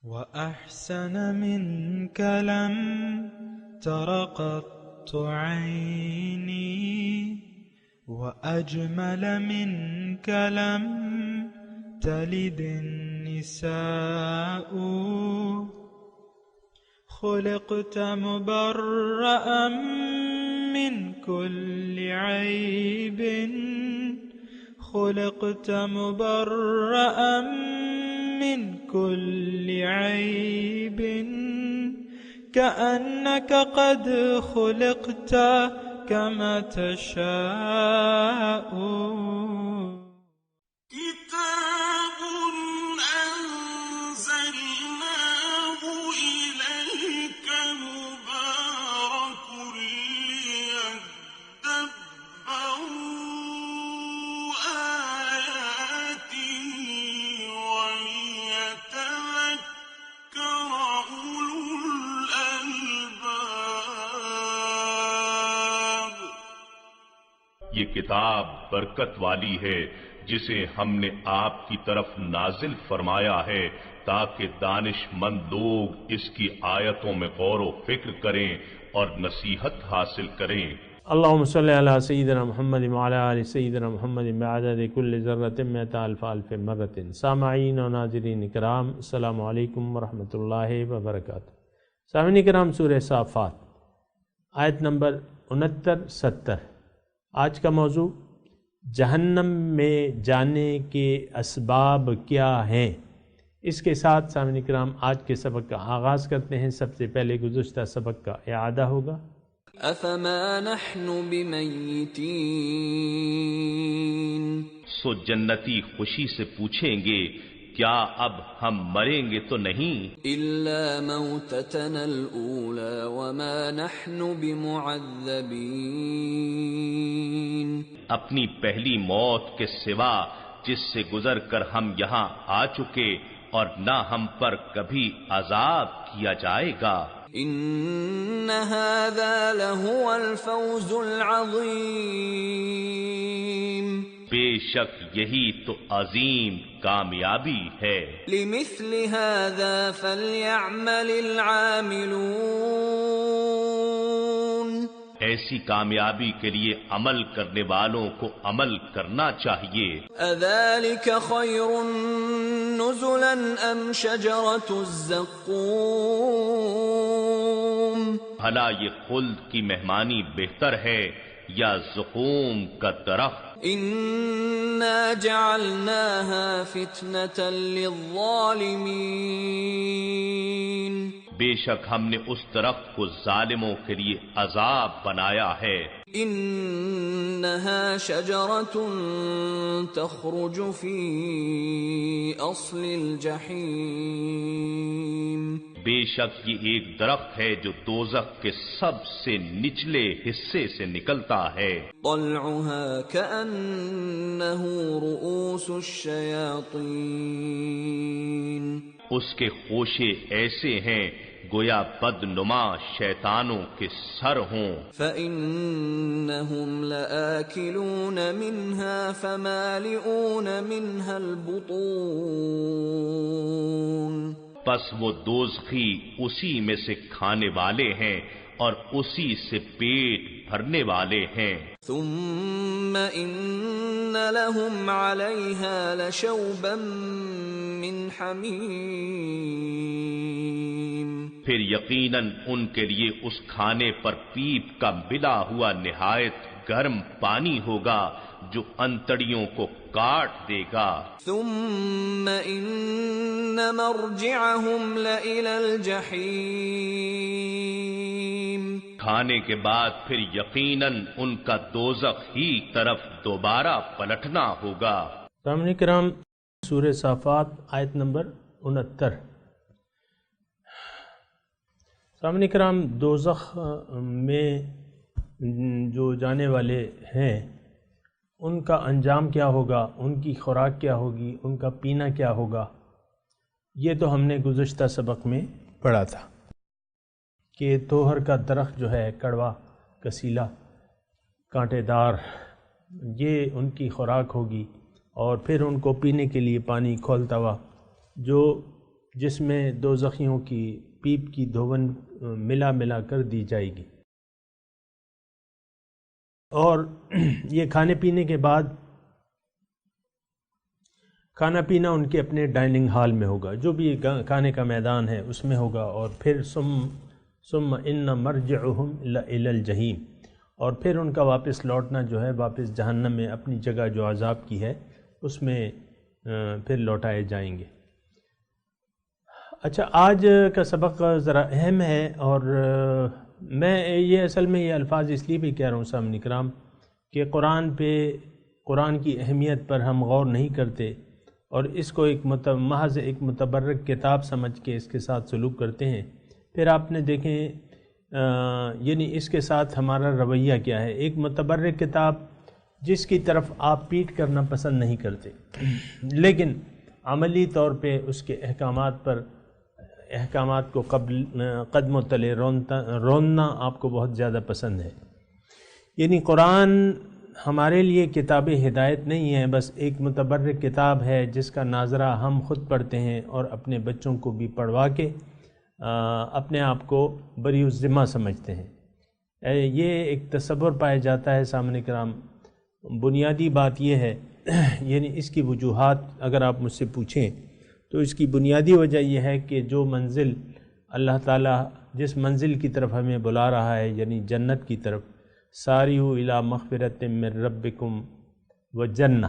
وأحسن منك لم تر قط عيني وأجمل منك لم تلد النساء خلقت مبرأ من كل عيب خلقت مبرأ من كل عيب كأنك قد خلقت كما تشاء كتاب أنزلناه إليك مبارك ليدبروا آياته وليتذكر أولو الألباب. یہ کتاب برکت والی ہے جسے ہم نے آپ کی طرف نازل فرمایا ہے تاکہ دانش مند لوگ اس کی آیتوں میں غور و فکر کریں اور نصیحت حاصل کریں. اللہم صلی علی سیدنا محمد وعلی آل سیدنا محمد بعدد کل ذرۃ مئۃ الف الف مرۃ. سامعین و ناظرین کرام، السلام علیکم ورحمۃ اللہ وبرکاتہ. سامعین کرام، سورہ صافات آیت نمبر 69-70. آج کا موضوع جہنم میں جانے کے اسباب کیا ہیں. اس کے ساتھ سامعین کرام آج کے سبق کا آغاز کرتے ہیں. سب سے پہلے گزشتہ سبق کا اعادہ ہوگا. افما نحن بمیتین، سو جنتی خوشی سے پوچھیں گے کیا اب ہم مریں گے تو نہیں؟ الا موتتنا الاولى وما نحن بمعذبین، اپنی پہلی موت کے سوا جس سے گزر کر ہم یہاں آ چکے اور نہ ہم پر کبھی عذاب کیا جائے گا. ان هذا لهو الفوز العظیم، بے شک یہی تو عظیم کامیابی ہے. لمثل هذا فليعمل العاملون، ایسی کامیابی کے لیے عمل کرنے والوں کو عمل کرنا چاہیے. اذلك خیر نزلا ام شجرۃ الزقوم، بھلا یہ خلد کی مہمانی بہتر ہے یا زقوم کا درخت؟ انا جعلناها فتنة للظالمین، بے شک ہم نے اس درخت کو ظالموں کے لیے عذاب بنایا ہے. انها شجرة تخرج في اصل الجحیم، بے شک یہ ایک درخت ہے جو دوزخ کے سب سے نچلے حصے سے نکلتا ہے. طلعها كأنه رؤوس الشیاطین، اس کے خوشے ایسے ہیں گویا بدنما شیطانوں کے سر ہوں. فإنهم لآكلون منها فمالئون منها البطون، پس وہ دوزخی اسی میں سے کھانے والے ہیں اور اسی سے پیٹ بھرنے والے ہیں. ثم ان لهم عليها لشوبا من حمیم، پھر یقیناً ان کے لیے اس کھانے پر پیپ کا ملا ہوا نہایت گرم پانی ہوگا جو انتڑیوں کو کاٹ دے گا. ثم ان مرجعهم لإلى الجحیم، کھانے کے بعد پھر یقیناً ان کا دوزخ ہی طرف دوبارہ پلٹنا ہوگا. سامعین کرام، سورہ صافات آیت نمبر 69. سامعین کرام، دوزخ میں جو جانے والے ہیں ان کا انجام کیا ہوگا، ان کی خوراک کیا ہوگی، ان کا پینا کیا ہوگا، یہ تو ہم نے گزشتہ سبق میں پڑھا تھا کہ توہر کا درخت جو ہے کڑوا، کسیلا، کانٹے دار، یہ ان کی خوراک ہوگی، اور پھر ان کو پینے کے لیے پانی کھولتا ہوا جو جس میں دوزخیوں کی پیپ کی دھون ملا ملا کر دی جائے گی، اور یہ کھانے پینے کے بعد کھانا پینا ان کے اپنے ڈائننگ ہال میں ہوگا، جو بھی کھانے کا میدان ہے اس میں ہوگا، اور پھر ثم ان مرجعہم الی الجحیم، اور پھر ان کا واپس لوٹنا جو ہے واپس جہنم میں اپنی جگہ جو عذاب کی ہے اس میں پھر لوٹائے جائیں گے۔ اچھا، آج کا سبق ذرا اہم ہے، اور میں یہ اصل میں یہ الفاظ اس لیے بھی کہہ رہا ہوں سامعین کرام کہ قرآن کی اہمیت پر ہم غور نہیں کرتے، اور اس کو محض ایک متبرک کتاب سمجھ کے اس کے ساتھ سلوک کرتے ہیں۔ پھر آپ نے دیکھیں یعنی اس کے ساتھ ہمارا رویہ کیا ہے۔ ایک متبرک کتاب جس کی طرف آپ پیٹ کرنا پسند نہیں کرتے، لیکن عملی طور پہ اس کے احکامات کو قدم و تلے روننا آپ کو بہت زیادہ پسند ہے۔ یعنی قرآن ہمارے لیے کتاب ہدایت نہیں ہے، بس ایک متبرک کتاب ہے جس کا ناظرہ ہم خود پڑھتے ہیں اور اپنے بچوں کو بھی پڑھوا کے اپنے آپ کو بری الذمہ سمجھتے ہیں۔ یہ ایک تصور پایا جاتا ہے سامنے کرام۔ بنیادی بات یہ ہے، یعنی اس کی وجوہات اگر آپ مجھ سے پوچھیں تو اس کی بنیادی وجہ یہ ہے کہ جو منزل اللہ تعالیٰ جس منزل کی طرف ہمیں بلا رہا ہے، یعنی جنت کی طرف، ساریعوا الی مغفرۃ من ربکم وجنہ،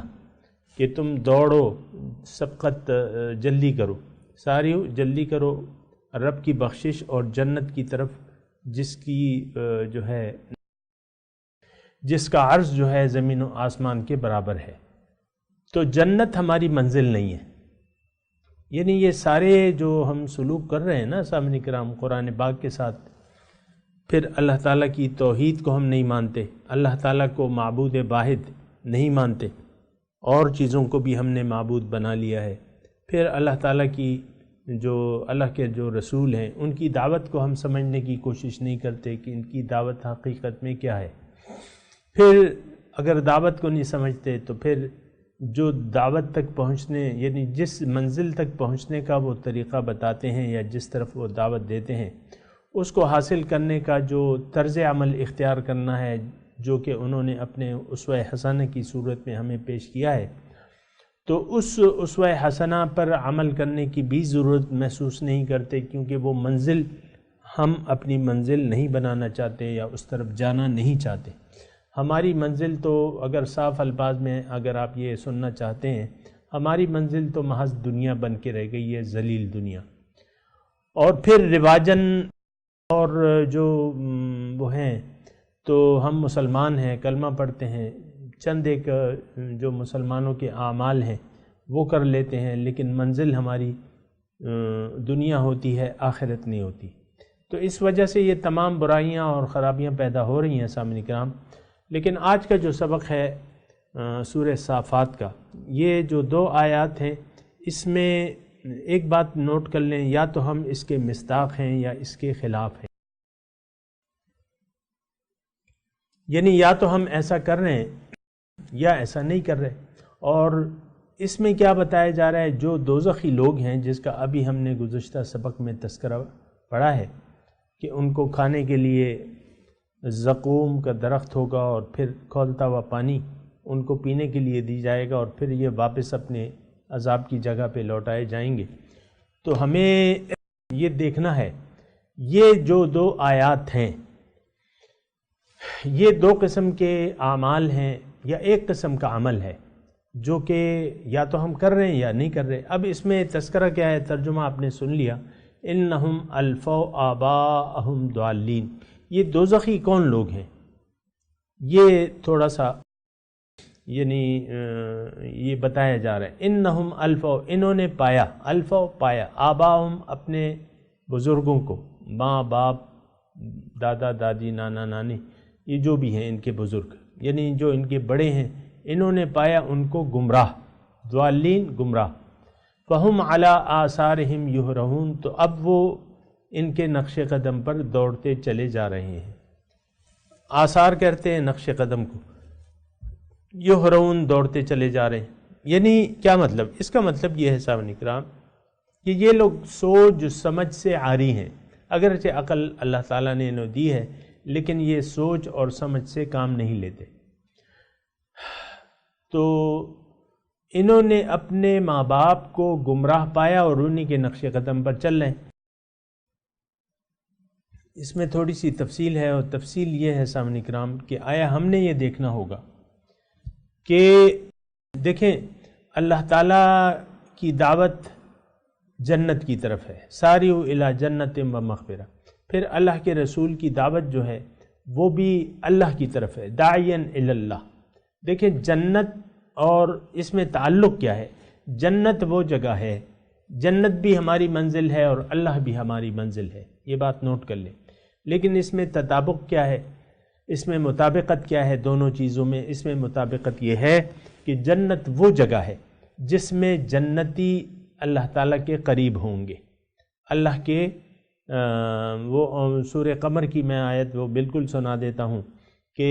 کہ تم دوڑو، سبقت جلدی کرو، ساریعوا جلدی کرو رب کی بخشش اور جنت کی طرف، جس کی جو ہے جس کا عرض جو ہے زمین و آسمان کے برابر ہے۔ تو جنت ہماری منزل نہیں ہے۔ یعنی یہ سارے جو ہم سلوک کر رہے ہیں نا سامعین کرام قرآن پاک کے ساتھ، پھر اللہ تعالیٰ کی توحید کو ہم نہیں مانتے، اللہ تعالیٰ کو معبود واحد نہیں مانتے، اور چیزوں کو بھی ہم نے معبود بنا لیا ہے۔ پھر اللہ تعالیٰ کی اللہ کے جو رسول ہیں ان کی دعوت کو ہم سمجھنے کی کوشش نہیں کرتے کہ ان کی دعوت حقیقت میں کیا ہے۔ پھر اگر دعوت کو نہیں سمجھتے تو پھر جو دعوت تک پہنچنے، یعنی جس منزل تک پہنچنے کا وہ طریقہ بتاتے ہیں یا جس طرف وہ دعوت دیتے ہیں، اس کو حاصل کرنے کا جو طرز عمل اختیار کرنا ہے، جو کہ انہوں نے اپنے اسوہ حسنہ کی صورت میں ہمیں پیش کیا ہے، تو اس اسوہ حسنہ پر عمل کرنے کی بھی ضرورت محسوس نہیں کرتے، کیونکہ وہ منزل ہم اپنی منزل نہیں بنانا چاہتے یا اس طرف جانا نہیں چاہتے۔ ہماری منزل تو اگر صاف الفاظ میں اگر آپ یہ سننا چاہتے ہیں، ہماری منزل تو محض دنیا بن کے رہ گئی ہے، ذلیل دنیا۔ اور پھر رواجن اور جو وہ ہیں، تو ہم مسلمان ہیں، کلمہ پڑھتے ہیں، چند ایک جو مسلمانوں کے اعمال ہیں وہ کر لیتے ہیں، لیکن منزل ہماری دنیا ہوتی ہے، آخرت نہیں ہوتی۔ تو اس وجہ سے یہ تمام برائیاں اور خرابیاں پیدا ہو رہی ہیں سامعین کرام۔ لیکن آج کا جو سبق ہے سورہ صافات کا، یہ جو 2 آیات ہیں، اس میں ایک بات نوٹ کر لیں، یا تو ہم اس کے مصداق ہیں یا اس کے خلاف ہیں۔ یعنی یا تو ہم ایسا کر رہے ہیں یا ایسا نہیں کر رہے۔ اور اس میں کیا بتایا جا رہا ہے، جو دوزخی لوگ ہیں جس کا ابھی ہم نے گزشتہ سبق میں تذکرہ پڑھا ہے کہ ان کو کھانے کے لیے زقوم کا درخت ہوگا، اور پھر کھولتا ہوا پانی ان کو پینے کے لیے دی جائے گا، اور پھر یہ واپس اپنے عذاب کی جگہ پہ لوٹائے جائیں گے۔ تو ہمیں یہ دیکھنا ہے، یہ جو 2 آیات ہیں یہ 2 قسم کے اعمال ہیں یا ایک قسم کا عمل ہے جو کہ یا تو ہم کر رہے ہیں یا نہیں کر رہے۔ اب اس میں تذکرہ کیا ہے، ترجمہ آپ نے سن لیا، انہم الفوا آباءہم ضالین۔ یہ دوزخی کون لوگ ہیں، یہ تھوڑا سا یعنی یہ بتایا جا رہا ہے۔ انہم الفوا، انہوں نے پایا، الفوا پایا، آباءہم اپنے بزرگوں کو، ماں باپ، دادا دادی، نانا نانی، یہ جو بھی ہیں ان کے بزرگ، یعنی جو ان کے بڑے ہیں، انہوں نے پایا ان کو گمراہ، ضالین گمراہ۔ فہم علی آثارہم یہرعون، تو اب وہ ان کے نقش قدم پر دوڑتے چلے جا رہے ہیں۔ آثار کہتے ہیں نقش قدم کو، یہرعون دوڑتے چلے جا رہے ہیں۔ یعنی کیا مطلب، اس کا مطلب یہ ہے سامعین کرام کہ یہ لوگ سوچ جو سمجھ سے عاری ہیں، اگرچہ عقل اللہ تعالیٰ نے انہیں دی ہے لیکن یہ سوچ اور سمجھ سے کام نہیں لیتے. تو انہوں نے اپنے ماں باپ کو گمراہ پایا اور انہی کے نقش قدم پر چل رہے ہیں. اس میں تھوڑی سی تفصیل ہے، اور تفصیل یہ ہے سامعین کرام کہ آیا ہم نے یہ دیکھنا ہوگا کہ دیکھیں اللہ تعالیٰ کی دعوت جنت کی طرف ہے، ساریو الی جنت و مغفرہ. پھر اللہ کے رسول کی دعوت جو ہے وہ بھی اللہ کی طرف ہے، داعین الی اللہ. دیکھیں جنت اور اس میں تعلق کیا ہے. جنت وہ جگہ ہے، جنت بھی ہماری منزل ہے اور اللہ بھی ہماری منزل ہے، یہ بات نوٹ کر لیں. لیکن اس میں تطابق کیا ہے، اس میں مطابقت کیا ہے دونوں چیزوں میں؟ اس میں مطابقت یہ ہے کہ جنت وہ جگہ ہے جس میں جنتی اللہ تعالیٰ کے قریب ہوں گے. اللہ کے وہ سورہ قمر کی میں آیت وہ بالکل سنا دیتا ہوں کہ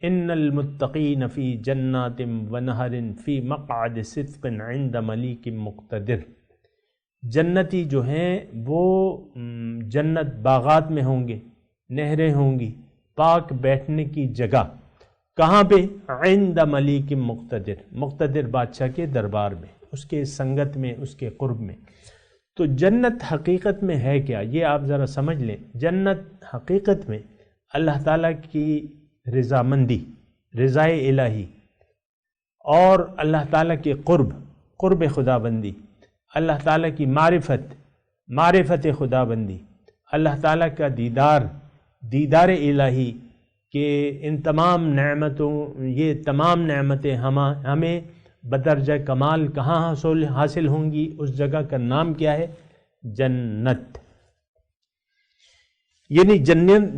ان المتقین فی جنات و نہر فی مقعد صدق عند ملیک مقتدر. جنتی جو ہیں وہ جنت باغات میں ہوں گے، نہریں ہوں گی، پاک بیٹھنے کی جگہ. کہاں پہ؟ عند ملیک مقتدر، مقتدر بادشاہ کے دربار میں، اس کے سنگت میں، اس کے قرب میں. تو جنت حقیقت میں ہے کیا، یہ آپ ذرا سمجھ لیں. جنت حقیقت میں اللہ تعالیٰ کی رضامندی، رضائے الہی، اور اللہ تعالیٰ کے قرب خدا بندی، اللہ تعالیٰ کی معرفت خدا بندی، اللہ تعالیٰ کا دیدار الہی کہ ان تمام نعمتوں، یہ تمام نعمتیں ہمیں بدرجہ کمال کہاں حاصل ہوں گی؟ اس جگہ کا نام کیا ہے؟ جنت. یعنی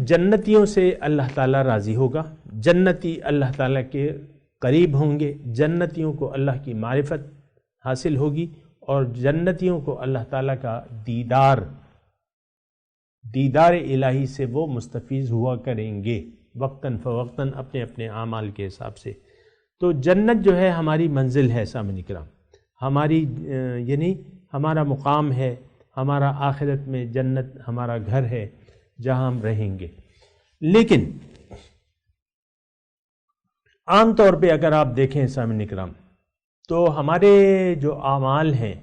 جنتیوں سے اللہ تعالیٰ راضی ہوگا، جنتی اللہ تعالیٰ کے قریب ہوں گے، جنتیوں کو اللہ کی معرفت حاصل ہوگی اور جنتیوں کو اللہ تعالیٰ کا دیدار الہی سے وہ مستفیض ہوا کریں گے وقتاً فوقتاً اپنے اپنے اعمال کے حساب سے. تو جنت جو ہے ہماری منزل ہے سامعین کرام، ہماری یعنی ہمارا مقام ہے، ہمارا آخرت میں جنت ہمارا گھر ہے جہاں ہم رہیں گے. لیکن عام طور پہ اگر آپ دیکھیں سامعین کرام تو ہمارے جو اعمال ہیں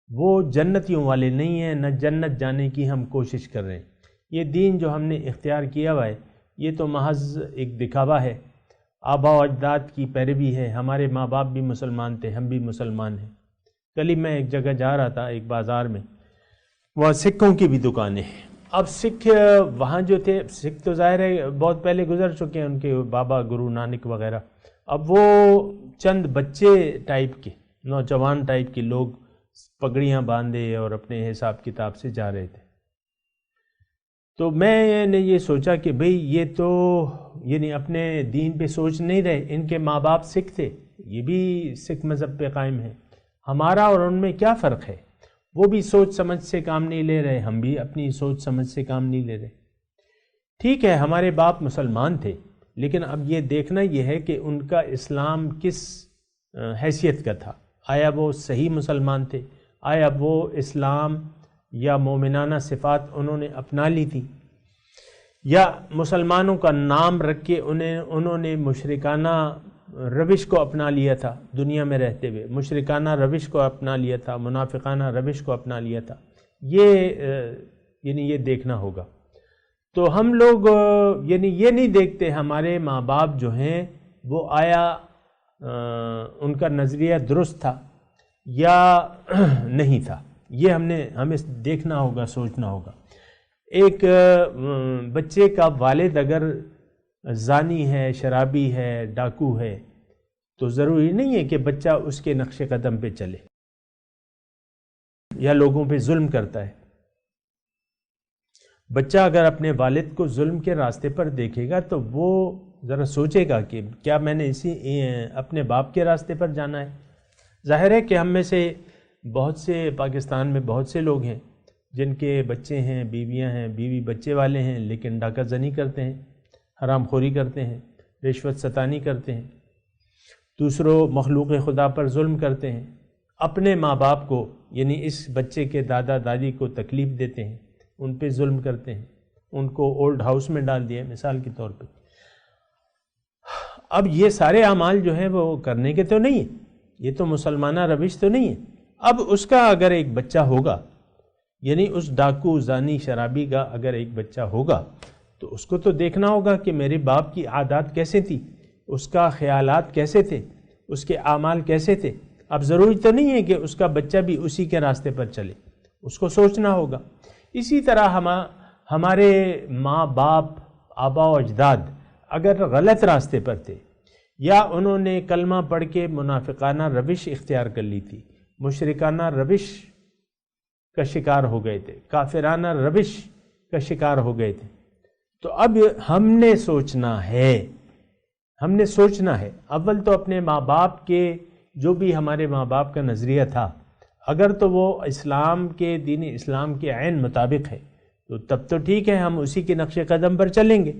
وہ جنتیوں والے نہیں ہیں، نہ جنت جانے کی ہم کوشش کر رہے ہیں. یہ دین جو ہم نے اختیار کیا ہوا ہے یہ تو محض ایک دکھاوا ہے، آبا و اجداد کی پیروی ہے. ہمارے ماں باپ بھی مسلمان تھے، ہم بھی مسلمان ہیں. کل ہی میں ایک جگہ جا رہا تھا، ایک بازار میں، وہاں سکھوں کی بھی دکانیں ہیں. اب سکھ وہاں جو تھے، سکھ تو ظاہر ہے بہت پہلے گزر چکے ہیں، ان کے بابا گرو نانک وغیرہ. اب وہ چند بچے ٹائپ کے، نوجوان ٹائپ کے لوگ پگڑیاں باندھے اور اپنے حساب کتاب سے جا رہے تھے. تو میں نے یہ سوچا کہ بھئی یہ تو یعنی اپنے دین پہ سوچ نہیں رہے. ان کے ماں باپ سکھ تھے، یہ بھی سکھ مذہب پہ قائم ہیں. ہمارا اور ان میں کیا فرق ہے؟ وہ بھی سوچ سمجھ سے کام نہیں لے رہے، ہم بھی اپنی سوچ سمجھ سے کام نہیں لے رہے. ٹھیک ہے ہمارے باپ مسلمان تھے، لیکن اب یہ دیکھنا یہ ہے کہ ان کا اسلام کس حیثیت کا تھا. آیا وہ صحیح مسلمان تھے؟ آیا وہ اسلام یا مومنانہ صفات انہوں نے اپنا لی تھی، یا مسلمانوں کا نام رکھ کے انہوں نے مشرکانہ روش کو اپنا لیا تھا؟ دنیا میں رہتے ہوئے مشرکانہ روش کو اپنا لیا تھا، منافقانہ روش کو اپنا لیا تھا. یہ دیکھنا ہوگا. تو ہم لوگ یعنی یہ نہیں دیکھتے ہمارے ماں باپ جو ہیں وہ آیا ان کا نظریہ درست تھا یا نہیں تھا. یہ ہمیں دیکھنا ہوگا، سوچنا ہوگا. ایک بچے کا والد اگر زانی ہے، شرابی ہے، ڈاکو ہے، تو ضروری نہیں ہے کہ بچہ اس کے نقش قدم پہ چلے یا لوگوں پہ ظلم کرتا ہے. بچہ اگر اپنے والد کو ظلم کے راستے پر دیکھے گا تو وہ ذرا سوچے گا کہ کیا میں نے اپنے باپ کے راستے پر جانا ہے. ظاہر ہے کہ ہم میں سے بہت سے پاکستان میں بہت سے لوگ ہیں جن کے بچے ہیں، بیویاں ہیں، بیوی بچے والے ہیں، لیکن ڈاکہ زنی کرتے ہیں، حرام خوری کرتے ہیں، رشوت ستانی کرتے ہیں، دوسروں مخلوق خدا پر ظلم کرتے ہیں، اپنے ماں باپ کو یعنی اس بچے کے دادا دادی کو تکلیف دیتے ہیں، ان پہ ظلم کرتے ہیں، ان کو اولڈ ہاؤس میں ڈال دیا مثال کے طور پہ. اب یہ سارے اعمال جو ہیں وہ کرنے کے تو نہیں ہیں، یہ تو مسلمانہ روش تو نہیں ہے. اب اس کا اگر ایک بچہ ہوگا، یعنی اس ڈاکو زانی شرابی کا اگر ایک بچہ ہوگا تو اس کو تو دیکھنا ہوگا کہ میرے باپ کی عادات کیسے تھی، اس کا خیالات کیسے تھے، اس کے اعمال کیسے تھے. اب ضروری تو نہیں ہے کہ اس کا بچہ بھی اسی کے راستے پر چلے، اس کو سوچنا ہوگا. اسی طرح ہمارے ماں باپ آبا و اجداد اگر غلط راستے پر تھے یا انہوں نے کلمہ پڑھ کے منافقانہ روش اختیار کر لی تھی، مشرکانہ روش کا شکار ہو گئے تھے، کافرانہ روش کا شکار ہو گئے تھے، تو اب ہم نے سوچنا ہے. اول تو اپنے ماں باپ کے جو بھی ہمارے ماں باپ کا نظریہ تھا، اگر تو وہ اسلام کے دین اسلام کے عین مطابق ہے تو تب تو ٹھیک ہے، ہم اسی کے نقش قدم پر چلیں گے.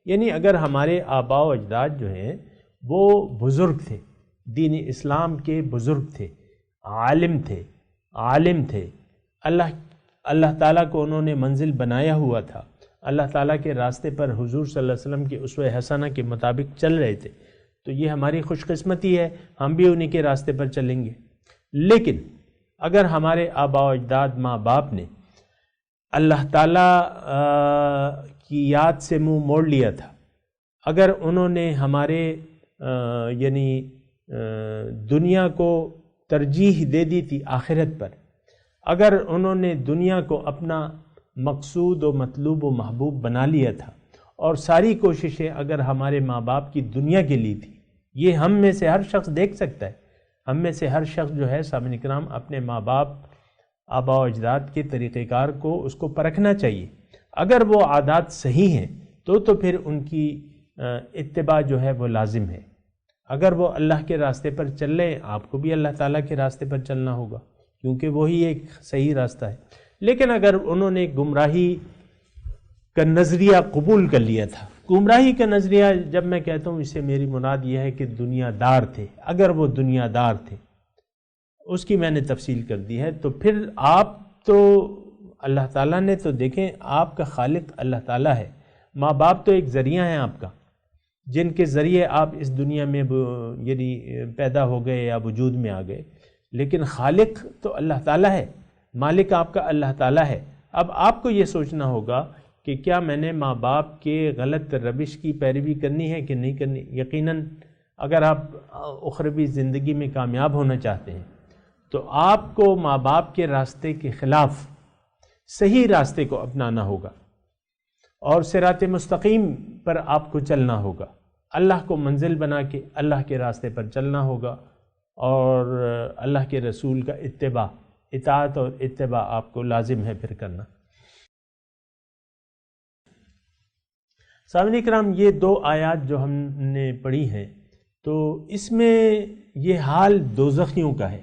یعنی اگر ہمارے آباء و اجداد جو ہیں وہ بزرگ تھے، دین اسلام کے بزرگ تھے، عالم تھے، اللہ تعالیٰ کو انہوں نے منزل بنایا ہوا تھا، اللہ تعالیٰ کے راستے پر حضور صلی اللہ علیہ وسلم کی اسوہ حسنہ کے مطابق چل رہے تھے، تو یہ ہماری خوش قسمتی ہے، ہم بھی انہی کے راستے پر چلیں گے. لیکن اگر ہمارے آباء و اجداد ماں باپ نے اللہ تعالیٰ کی یاد سے منہ موڑ لیا تھا، اگر انہوں نے ہمارے یعنی دنیا کو ترجیح دے دی تھی آخرت پر، اگر انہوں نے دنیا کو اپنا مقصود و مطلوب و محبوب بنا لیا تھا اور ساری کوششیں اگر ہمارے ماں باپ کی دنیا کے لیے تھی، یہ ہم میں سے ہر شخص دیکھ سکتا ہے. ہم میں سے ہر شخص جو ہے سامعین کرام اپنے ماں باپ آباء و اجداد کے طریقہ کار کو اس کو پرکھنا چاہیے. اگر وہ عادات صحیح ہیں تو پھر ان کی اتباع جو ہے وہ لازم ہے. اگر وہ اللہ کے راستے پر چل رہے، آپ کو بھی اللہ تعالیٰ کے راستے پر چلنا ہوگا، کیونکہ وہی ایک صحیح راستہ ہے. لیکن اگر انہوں نے گمراہی کا نظریہ قبول کر لیا تھا، گمراہی کا نظریہ جب میں کہتا ہوں اس سے میری مراد یہ ہے کہ دنیا دار تھے، اگر وہ دنیا دار تھے، اس کی میں نے تفصیل کر دی ہے، تو پھر آپ تو اللہ تعالیٰ نے تو دیکھیں آپ کا خالق اللہ تعالیٰ ہے، ماں باپ تو ایک ذریعہ ہیں آپ کا، جن کے ذریعے آپ اس دنیا میں یعنی پیدا ہو گئے یا وجود میں آ گئے، لیکن خالق تو اللہ تعالیٰ ہے، مالک آپ کا اللہ تعالیٰ ہے. اب آپ کو یہ سوچنا ہوگا کہ کیا میں نے ماں باپ کے غلط روش کی پیروی کرنی ہے کہ نہیں کرنی. یقیناً اگر آپ اخروی زندگی میں کامیاب ہونا چاہتے ہیں تو آپ کو ماں باپ کے راستے کے خلاف صحیح راستے کو اپنانا ہوگا اور صراط مستقیم پر آپ کو چلنا ہوگا. اللہ کو منزل بنا کے اللہ کے راستے پر چلنا ہوگا اور اللہ کے رسول کا اطاعت اور اتباع آپ کو لازم ہے پھر کرنا. سامعین کرام، یہ 2 آیات جو ہم نے پڑھی ہیں تو اس میں یہ حال دوزخیوں کا ہے.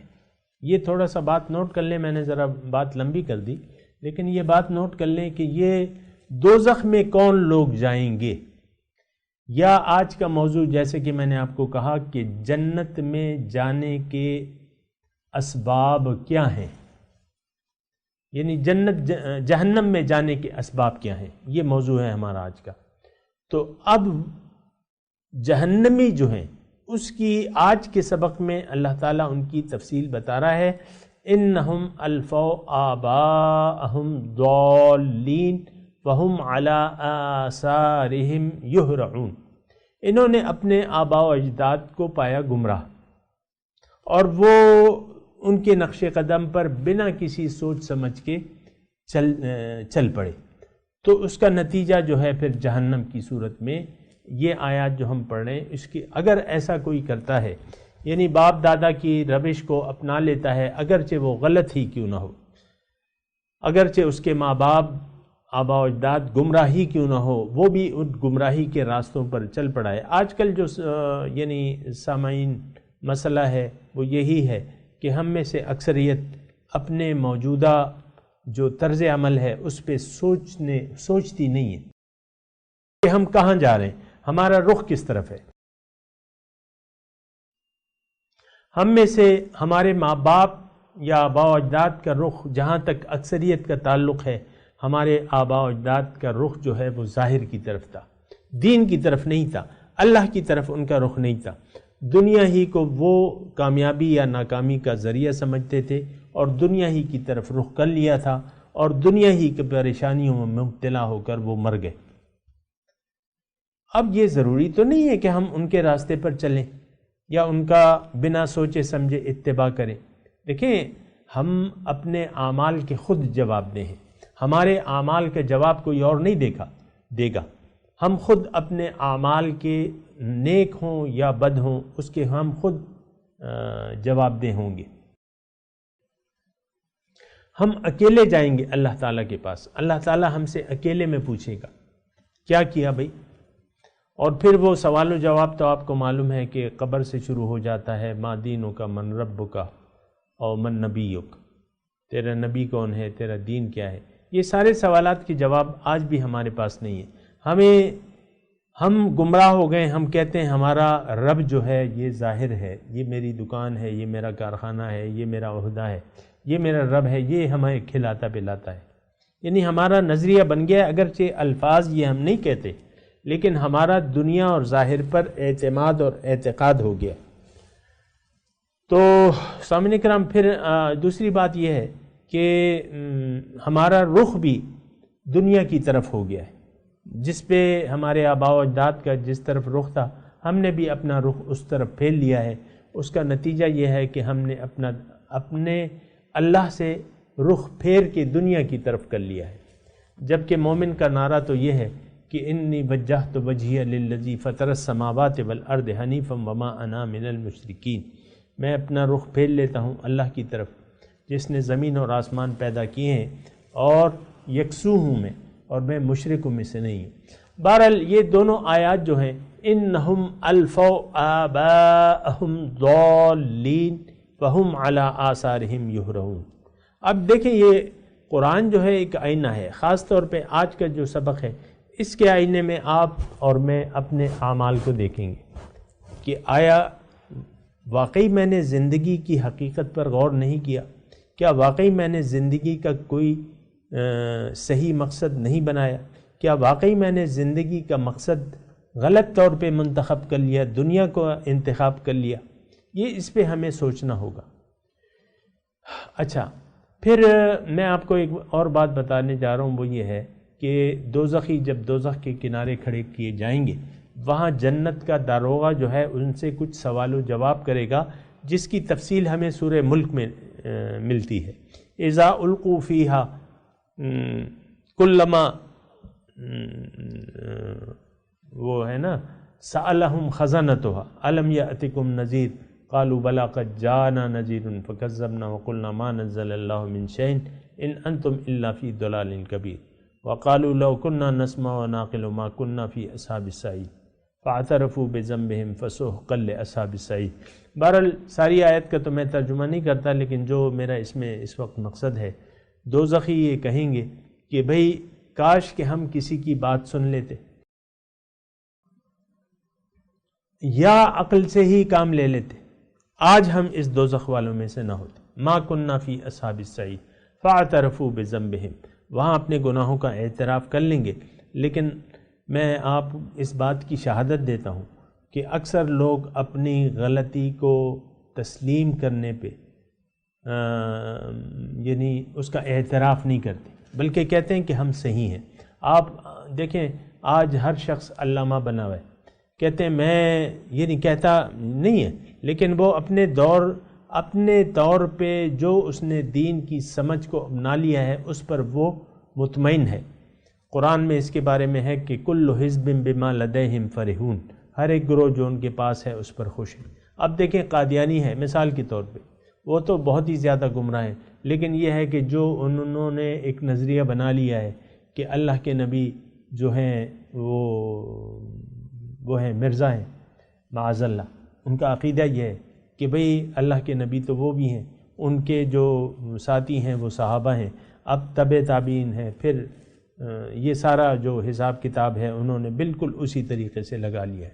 یہ تھوڑا سا بات نوٹ کر لیں، میں نے ذرا بات لمبی کر دی، لیکن یہ بات نوٹ کر لیں کہ یہ دوزخ میں کون لوگ جائیں گے، یا آج کا موضوع جیسے کہ میں نے آپ کو کہا کہ جنت میں جانے کے اسباب کیا ہیں، یعنی جہنم میں جانے کے اسباب کیا ہیں، یہ موضوع ہے ہمارا آج کا. تو اب جہنمی جو ہیں اس کی آج کے سبق میں اللہ تعالیٰ ان کی تفصیل بتا رہا ہے. انہم الفوا آباءہم ضالین فہم علی آثارہم یہرعون. انہوں نے اپنے آباء و اجداد کو پایا گمراہ اور وہ ان کے نقش قدم پر بنا کسی سوچ سمجھ کے چل پڑے. تو اس کا نتیجہ جو ہے پھر جہنم کی صورت میں یہ آیات جو ہم پڑھ رہے ہیں اس کی اگر ایسا کوئی کرتا ہے، یعنی باپ دادا کی روش کو اپنا لیتا ہے اگرچہ وہ غلط ہی کیوں نہ ہو، اگرچہ اس کے ماں باپ آباء و اجداد گمراہی کیوں نہ ہو، وہ بھی ان گمراہی کے راستوں پر چل پڑا ہے. آج کل جو یعنی سامعین مسئلہ ہے وہ یہی ہے کہ ہم میں سے اکثریت اپنے موجودہ جو طرز عمل ہے اس پہ سوچتی نہیں ہے کہ ہم کہاں جا رہے ہیں، ہمارا رخ کس طرف ہے. ہم میں سے ہمارے ماں باپ یا آباء و اجداد کا رخ، جہاں تک اکثریت کا تعلق ہے، ہمارے آباء و اجداد کا رخ جو ہے وہ ظاہر کی طرف تھا، دین کی طرف نہیں تھا، اللہ کی طرف ان کا رخ نہیں تھا۔ دنیا ہی کو وہ کامیابی یا ناکامی کا ذریعہ سمجھتے تھے اور دنیا ہی کی طرف رخ کر لیا تھا، اور دنیا ہی کی پریشانیوں میں مبتلا ہو کر وہ مر گئے۔ اب یہ ضروری تو نہیں ہے کہ ہم ان کے راستے پر چلیں یا ان کا بنا سوچے سمجھے اتباع کریں۔ دیکھیں، ہم اپنے اعمال کے خود جواب دیں ہیں، ہمارے اعمال کا جواب کوئی اور نہیں دے گا۔ ہم خود اپنے اعمال کے نیک ہوں یا بد ہوں، اس کے ہم خود جواب دہ ہوں گے۔ ہم اکیلے جائیں گے اللہ تعالیٰ کے پاس، اللہ تعالیٰ ہم سے اکیلے میں پوچھے گا کیا کیا بھائی؟ اور پھر وہ سوال و جواب تو آپ کو معلوم ہے کہ قبر سے شروع ہو جاتا ہے، ما دینک من ربک اور من نبیک، تیرا نبی کون ہے، تیرا دین کیا ہے۔ یہ سارے سوالات کے جواب آج بھی ہمارے پاس نہیں ہے۔ ہم گمراہ ہو گئے، ہم کہتے ہیں ہمارا رب جو ہے یہ ظاہر ہے، یہ میری دکان ہے، یہ میرا کارخانہ ہے، یہ میرا عہدہ ہے، یہ میرا رب ہے، یہ ہمیں کھلاتا پلاتا ہے۔ یعنی ہمارا نظریہ بن گیا، اگرچہ الفاظ یہ ہم نہیں کہتے، لیکن ہمارا دنیا اور ظاہر پر اعتماد اور اعتقاد ہو گیا۔ تو سامعین کرام، پھر دوسری بات یہ ہے کہ ہمارا رخ بھی دنیا کی طرف ہو گیا ہے، جس پہ ہمارے آباء و اجداد کا جس طرف رخ تھا، ہم نے بھی اپنا رخ اس طرف پھیر لیا ہے۔ اس کا نتیجہ یہ ہے کہ ہم نے اپنے اللہ سے رخ پھیر کے دنیا کی طرف کر لیا ہے، جبکہ مومن کا نعرہ تو یہ ہے کہ انی وجہت وجہی للذی فطر السماوات والارض حنیفا وما انا من المشرکین، میں اپنا رخ پھیر لیتا ہوں اللہ کی طرف جس نے زمین اور آسمان پیدا کیے ہیں، اور یکسو ہوں میں، اور میں مشرکوں میں سے نہیں ہوں۔ بہرحال یہ دونوں آیات جو ہیں، انہم الفوا آباءہم ضالین فہم علی آثارہم یہرعون۔ اب دیکھیں، یہ قرآن جو ہے ایک آئینہ ہے، خاص طور پہ آج کا جو سبق ہے، اس کے آئینے میں آپ اور میں اپنے اعمال کو دیکھیں گے کہ آیا واقعی میں نے زندگی کی حقیقت پر غور نہیں کیا؟ کیا واقعی میں نے زندگی کا کوئی صحیح مقصد نہیں بنایا؟ کیا واقعی میں نے زندگی کا مقصد غلط طور پہ منتخب کر لیا، دنیا کو انتخاب کر لیا؟ یہ اس پہ ہمیں سوچنا ہوگا۔ اچھا، پھر میں آپ کو ایک اور بات بتانے جا رہا ہوں، وہ یہ ہے کہ دوزخی جب دوزخ کے کنارے کھڑے کیے جائیں گے، وہاں جنت کا داروغہ جو ہے ان سے کچھ سوال و جواب کرے گا، جس کی تفصیل ہمیں سورہ ملک میں ملتی ہے۔ اذا القوا فیہا کلما، وہ ہے نا، سألہم خزنتها الم یأتکم نذیر قالوا بلی قد جاءنا نذیر فکذبنا وقلنا ما نزل اللہ من شیء ان انتم الا فی ضلال کبیر وقالوا لو كنا نسمع ونعقل ما كنا في اصحاب السعیر فاعترفوا بذنبهم فسحقا لاصحاب السعیر۔ بہرحال ساری آیت کا تو میں ترجمہ نہیں کرتا، لیکن جو میرا اس میں اس وقت مقصد ہے، دوزخی یہ کہیں گے کہ بھئی کاش کہ ہم کسی کی بات سن لیتے یا عقل سے ہی کام لے لیتے، آج ہم اس دوزخ والوں میں سے نہ ہوتے۔ ما كنا في اصحاب السعیر فاعترفوا بذنبهم، وہاں اپنے گناہوں کا اعتراف کر لیں گے۔ لیکن میں آپ اس بات کی شہادت دیتا ہوں کہ اکثر لوگ اپنی غلطی کو تسلیم کرنے پہ یعنی اس کا اعتراف نہیں کرتے، بلکہ کہتے ہیں کہ ہم صحیح ہیں۔ آپ دیکھیں، آج ہر شخص علامہ بنا ہوا ہے، کہتے ہیں میں یہ نہیں کہتا نہیں ہے، لیکن وہ اپنے طور پہ جو اس نے دین کی سمجھ کو اپنا لیا ہے اس پر وہ مطمئن ہے۔ قرآن میں اس کے بارے میں ہے کہ کل حزب بما لدیہم فرحون، ہر ایک گروہ جو ان کے پاس ہے اس پر خوش ہے۔ اب دیکھیں، قادیانی ہے مثال کے طور پہ، وہ تو بہت ہی زیادہ گمراہ ہیں، لیکن یہ ہے کہ جو انہوں نے ایک نظریہ بنا لیا ہے کہ اللہ کے نبی جو ہیں وہ ہیں مرزا ہیں، معاذ اللہ، ان کا عقیدہ یہ ہے کہ بھئی اللہ کے نبی تو وہ بھی ہیں، ان کے جو ساتھی ہیں وہ صحابہ ہیں، اب تبع تابعین ہیں، پھر یہ سارا جو حساب کتاب ہے انہوں نے بالکل اسی طریقے سے لگا لیا ہے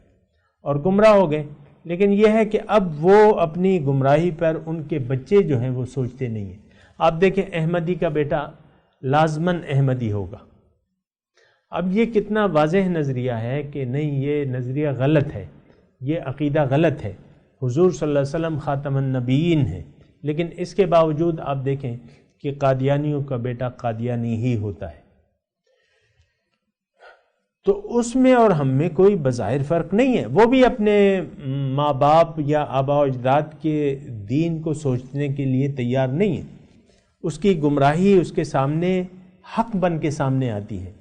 اور گمراہ ہو گئے۔ لیکن یہ ہے کہ اب وہ اپنی گمراہی پر ان کے بچے جو ہیں وہ سوچتے نہیں ہیں۔ آپ دیکھیں احمدی کا بیٹا لازماً احمدی ہوگا۔ اب یہ کتنا واضح نظریہ ہے کہ نہیں، یہ نظریہ غلط ہے، یہ عقیدہ غلط ہے۔ حضور صلی اللہ علیہ وسلم خاتم النبیین ہیں، لیکن اس کے باوجود آپ دیکھیں کہ قادیانیوں کا بیٹا قادیانی ہی ہوتا ہے۔ تو اس میں اور ہم میں کوئی بظاہر فرق نہیں ہے۔ وہ بھی اپنے ماں باپ یا آباء و اجداد کے دین کو سوچنے کے لیے تیار نہیں ہے۔ اس کی گمراہی اس کے سامنے حق بن کے سامنے آتی ہے۔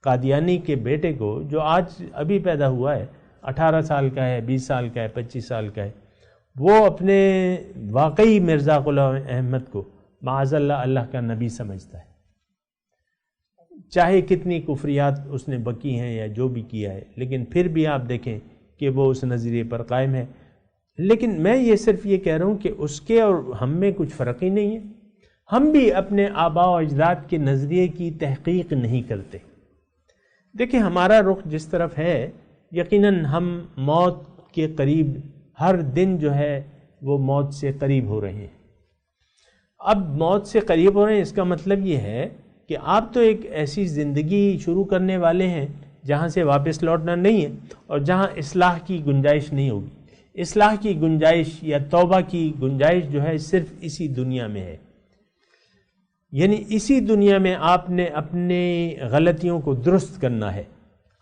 قادیانی کے بیٹے کو، جو آج ابھی پیدا ہوا ہے، 18 سال کا ہے، 20 سال کا ہے، 25 سال کا ہے، وہ اپنے واقعی مرزا غلام احمد کو معاذ اللہ اللہ کا نبی سمجھتا ہے، چاہے کتنی کفریات اس نے بکی ہیں یا جو بھی کیا ہے، لیکن پھر بھی آپ دیکھیں کہ وہ اس نظریے پر قائم ہے۔ لیکن میں یہ صرف یہ کہہ رہا ہوں کہ اس کے اور ہم میں کچھ فرق ہی نہیں ہے۔ ہم بھی اپنے آباء و اجداد کے نظریے کی تحقیق نہیں کرتے۔ دیکھیں ہمارا رخ جس طرف ہے، یقیناً ہم موت کے قریب ہر دن جو ہے وہ موت سے قریب ہو رہے ہیں۔ اب موت سے قریب ہو رہے ہیں، اس کا مطلب یہ ہے کہ آپ تو ایک ایسی زندگی شروع کرنے والے ہیں جہاں سے واپس لوٹنا نہیں ہے، اور جہاں اصلاح کی گنجائش نہیں ہوگی۔ اصلاح کی گنجائش یا توبہ کی گنجائش جو ہے صرف اسی دنیا میں ہے، یعنی اسی دنیا میں آپ نے اپنی غلطیوں کو درست کرنا ہے،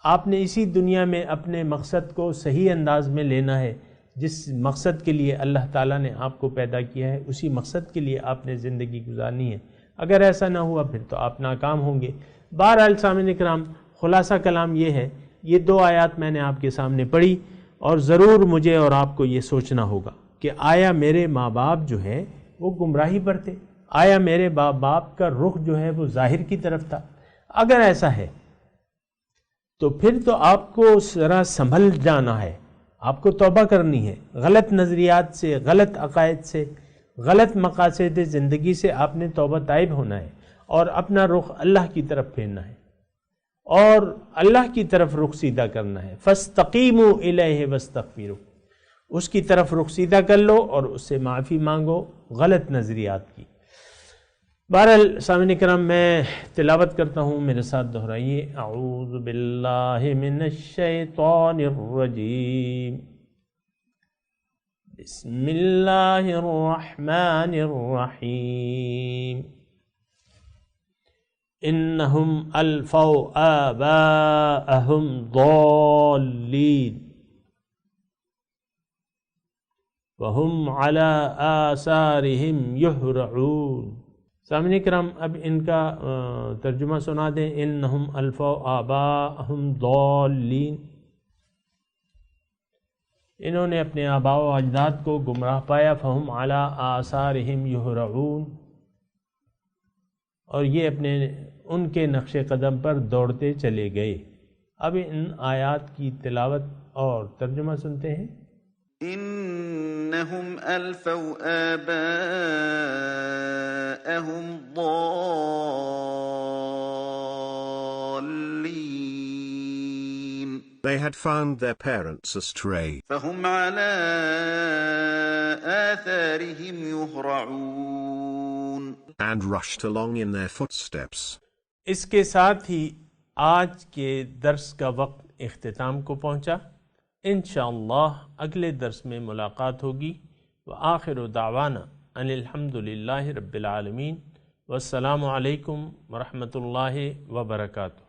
آپ نے اسی دنیا میں اپنے مقصد کو صحیح انداز میں لینا ہے۔ جس مقصد کے لیے اللہ تعالیٰ نے آپ کو پیدا کیا ہے، اسی مقصد کے لیے آپ نے زندگی گزارنی ہے۔ اگر ایسا نہ ہوا پھر تو آپ ناکام ہوں گے۔ بہرحال سامعین کرام، خلاصہ کلام یہ ہے، یہ 2 آیات میں نے آپ کے سامنے پڑھی، اور ضرور مجھے اور آپ کو یہ سوچنا ہوگا کہ آیا میرے ماں باپ جو ہے وہ گمراہی پر تھے؟ آیا میرے باپ کا رخ جو ہے وہ ظاہر کی طرف تھا؟ اگر ایسا ہے تو پھر تو آپ کو ذرا سنبھل جانا ہے، آپ کو توبہ کرنی ہے۔ غلط نظریات سے، غلط عقائد سے، غلط مقاصد زندگی سے آپ نے توبہ طائب ہونا ہے، اور اپنا رخ اللہ کی طرف پھیرنا ہے، اور اللہ کی طرف رخ سیدھا کرنا ہے۔ فَاسْتَقِیمُوا إِلَيْهِ وَاسْتَغْفِرُوا، اس کی طرف رخ سیدھا کر لو اور اس سے معافی مانگو غلط نظریات کی۔ بہرحال سامعین کرام، میں تلاوت کرتا ہوں، میرے ساتھ دہرائیے۔ اعوذ باللہ من الشیطان الرجیم، بسم اللہ الرحمن الرحیم۔ انہم الفوا آباءہم ضالین وہم علی آثارہم یہرعون۔ سامعین کرام، اب ان کا ترجمہ سنا دیں۔ انہم الفوا آباءہم ضالین، انہوں نے اپنے آباء و اجداد کو گمراہ پایا۔ فہم علی آثارہم یہرعون، اور یہ اپنے ان کے نقش قدم پر دوڑتے چلے گئے۔ اب ان آیات کی تلاوت اور ترجمہ سنتے ہیں۔ إنهم ألفوا آباءهم ضالين. They had found their parents astray, فهم على آثارهم يهرعون. and rushed along in their footsteps. اس کے ساتھ ہی آج کے درس کا وقت اختتام کو پہنچا۔ انشاءاللہ اگلے درس میں ملاقات ہوگی۔ وآخر دعوانا ان الحمدللہ رب العالمین، والسلام علیکم ورحمۃ اللہ وبرکاتہ۔